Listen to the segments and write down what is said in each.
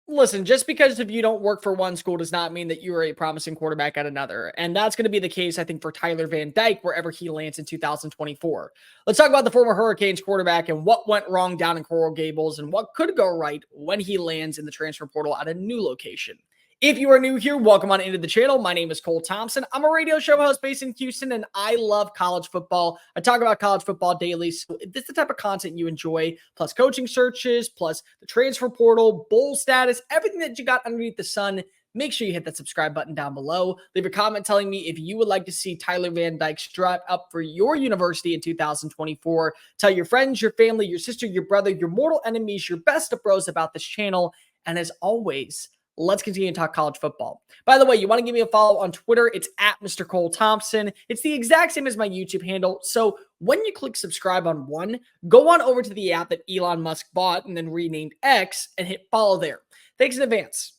Listen, just because if you don't work for one school does not mean that you are a promising quarterback at another. And that's going to be the case, I think, for Tyler Van Dyke, wherever he lands in 2024. Let's talk about the former Hurricanes quarterback and what went wrong down in Coral Gables and what could go right when he lands in the transfer portal at a new location. If you are new here, welcome on into the channel. My name is Cole Thompson. I'm a radio show host based in Houston, and I love college football. I talk about college football daily. So if this is the type of content you enjoy, plus coaching searches, plus the transfer portal, bowl status, everything that you got underneath the sun, make sure you hit that subscribe button down below. Leave a comment telling me if you would like to see Tyler Van Dyke strap up for your university in 2024. Tell your friends, your family, your sister, your brother, your mortal enemies, your best of bros about this channel. And as always, let's continue to talk college football. By the way, you want to give me a follow on Twitter? It's at Mr. Cole Thompson. It's the exact same as my YouTube handle. So when you click subscribe on one, go on over to the app that Elon Musk bought and then renamed X and hit follow there. Thanks in advance.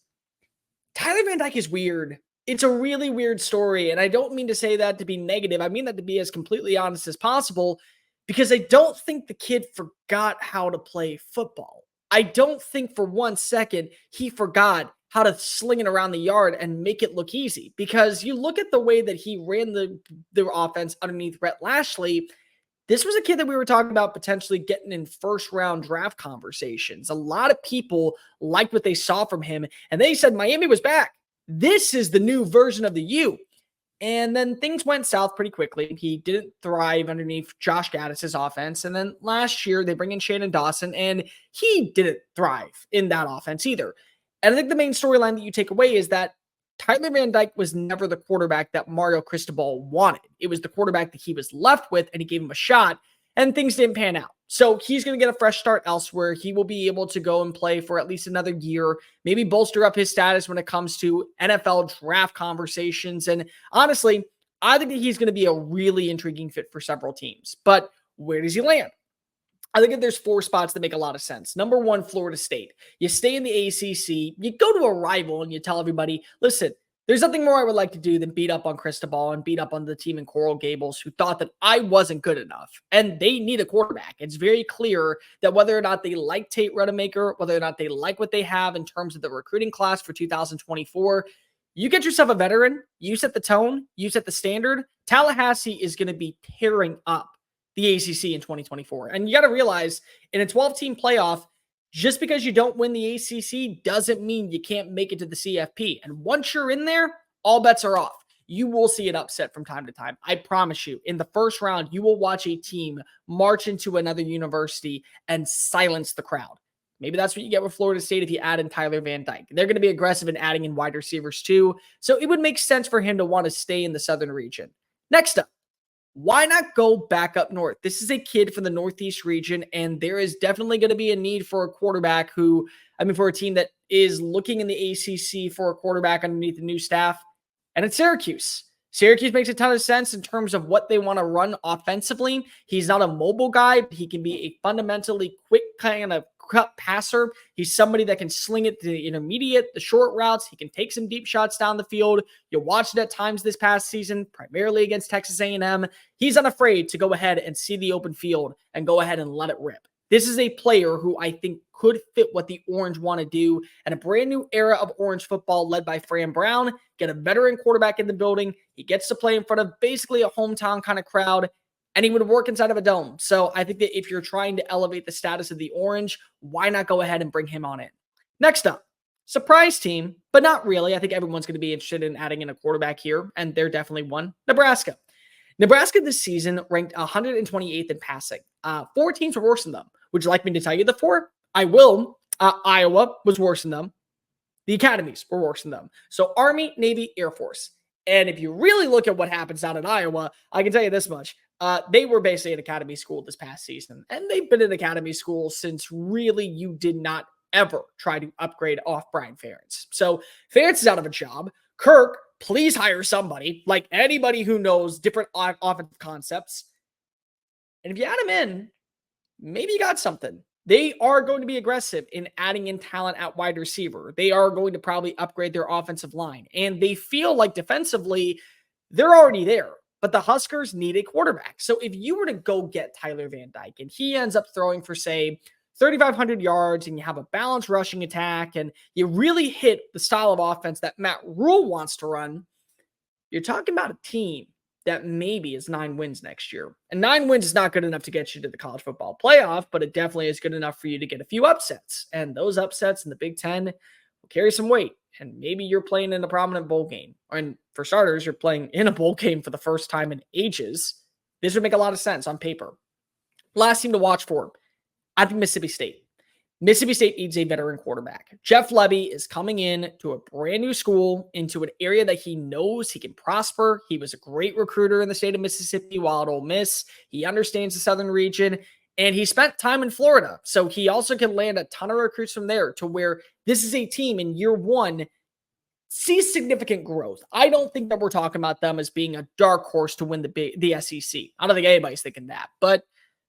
Tyler Van Dyke is weird. It's a really weird story. And I don't mean to say that to be negative. I mean that to be as completely honest as possible, because I don't think the kid forgot how to play football. I don't think for 1 second he forgot how to sling it around the yard and make it look easy, because you look at the way that he ran the offense underneath Rhett Lashley. This was a kid that we were talking about potentially getting in first round draft conversations. A lot of people liked what they saw from him, and they said Miami was back. This is the new version of the U. And then things went south pretty quickly. He didn't thrive underneath Josh Gaddis's offense. And then last year they bring in Shannon Dawson, and he didn't thrive in that offense either. And I think the main storyline that you take away is that Tyler Van Dyke was never the quarterback that Mario Cristobal wanted. It was the quarterback that he was left with, and he gave him a shot, and things didn't pan out. So he's going to get a fresh start elsewhere. He will be able to go and play for at least another year, maybe bolster up his status when it comes to NFL draft conversations. And honestly, I think that he's going to be a really intriguing fit for several teams. But where does he land? I think that there's 4 spots that make a lot of sense. Number 1, Florida State. You stay in the ACC, you go to a rival and you tell everybody, listen, there's nothing more I would like to do than beat up on Cristobal and beat up on the team in Coral Gables who thought that I wasn't good enough. And they need a quarterback. It's very clear that whether or not they like Tate Rodemaker, whether or not they like what they have in terms of the recruiting class for 2024, you get yourself a veteran, you set the tone, you set the standard. Tallahassee is going to be tearing up the ACC in 2024. And you got to realize in a 12-team playoff, just because you don't win the ACC doesn't mean you can't make it to the CFP. And once you're in there, all bets are off. You will see an upset from time to time. I promise you, in the first round, you will watch a team march into another university and silence the crowd. Maybe that's what you get with Florida State if you add in Tyler Van Dyke. They're going to be aggressive in adding in wide receivers too. So it would make sense for him to want to stay in the Southern region. Next up, why not go back up north? This is a kid from the Northeast region, and there is definitely going to be a need for a quarterback for a team that is looking in the ACC for a quarterback underneath the new staff, and it's Syracuse. Syracuse makes a ton of sense in terms of what they want to run offensively. He's not a mobile guy, but he can be a fundamentally quick kind of cut passer. He's somebody that can sling it to the intermediate, the short routes. He can take some deep shots down the field. You watched it at times this past season, primarily against Texas A&M. He's unafraid to go ahead and see the open field and go ahead and let it rip. This is a player who I think could fit what the Orange want to do, and a brand new era of Orange football led by Fran Brown. Get a veteran quarterback in the building. He gets to play in front of basically a hometown kind of crowd, and he would work inside of a dome. So I think that if you're trying to elevate the status of the Orange, why not go ahead and bring him on in? Next up, surprise team, but not really. I think everyone's going to be interested in adding in a quarterback here, and they're definitely one. Nebraska. Nebraska this season ranked 128th in passing. 4 teams were worse than them. Would you like me to tell you the 4? I will. Iowa was worse than them. The academies were worse than them. So Army, Navy, Air Force. And if you really look at what happens down in Iowa, I can tell you this much. They were basically an academy school this past season. And they've been an academy school since really you did not ever try to upgrade off Brian Ferentz. So Ferentz is out of a job. Kirk, please hire somebody, like anybody who knows different offensive concepts. And if you add him in, maybe you got something. They are going to be aggressive in adding in talent at wide receiver. They are going to probably upgrade their offensive line. And they feel like defensively, they're already there. But the Huskers need a quarterback. So if you were to go get Tyler Van Dyke and he ends up throwing for, say, 3,500 yards and you have a balanced rushing attack and you really hit the style of offense that Matt Rule wants to run, you're talking about a team that maybe is 9 wins next year. And 9 wins is not good enough to get you to the college football playoff, but it definitely is good enough for you to get a few upsets. And those upsets in the Big Ten will carry some weight. And maybe you're playing in a prominent bowl game. And for starters, you're playing in a bowl game for the first time in ages. This would make a lot of sense on paper. Last team to watch for, I think Mississippi State. Mississippi State needs a veteran quarterback. Jeff Lebby is coming in to a brand new school, into an area that he knows he can prosper. He was a great recruiter in the state of Mississippi while at Ole Miss. He understands the Southern region, and he spent time in Florida. So he also can land a ton of recruits from there, to where this is a team in year one sees significant growth. I don't think that we're talking about them as being a dark horse to win the SEC. I don't think anybody's thinking that, but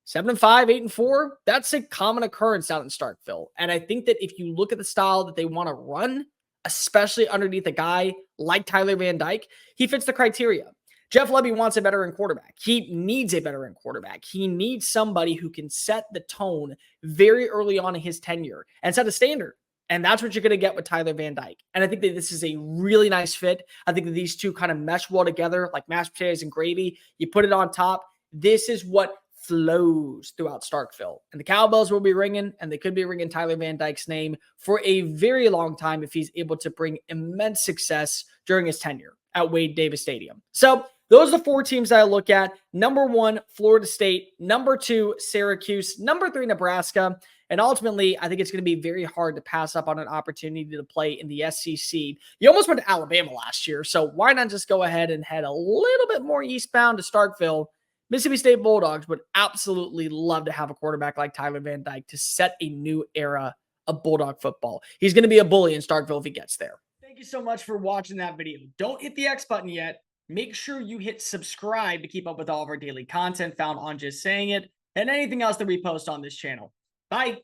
7-5, 8-4, that's a common occurrence out in Starkville. And I think that if you look at the style that they want to run, especially underneath a guy like Tyler Van Dyke, he fits the criteria. Jeff Lebby wants a veteran quarterback. He needs a veteran quarterback. He needs somebody who can set the tone very early on in his tenure and set a standard. And that's what you're going to get with Tyler Van Dyke. And I think that this is a really nice fit. I think that these two kind of mesh well together, like mashed potatoes and gravy. You put it on top. This is what flows throughout Starkville. And the cowbells will be ringing, and they could be ringing Tyler Van Dyke's name for a very long time if he's able to bring immense success during his tenure at Wade Davis Stadium. So those are the 4 teams that I look at. Number 1, Florida State. Number 2, Syracuse. Number 3, Nebraska. And ultimately, I think it's going to be very hard to pass up on an opportunity to play in the SEC. You almost went to Alabama last year, so why not just go ahead and head a little bit more eastbound to Starkville? Mississippi State Bulldogs would absolutely love to have a quarterback like Tyler Van Dyke to set a new era of Bulldog football. He's going to be a bully in Starkville if he gets there. Thank you so much for watching that video. Don't hit the X button yet. Make sure you hit subscribe to keep up with all of our daily content found on Just Saying It and anything else that we post on this channel. Bye.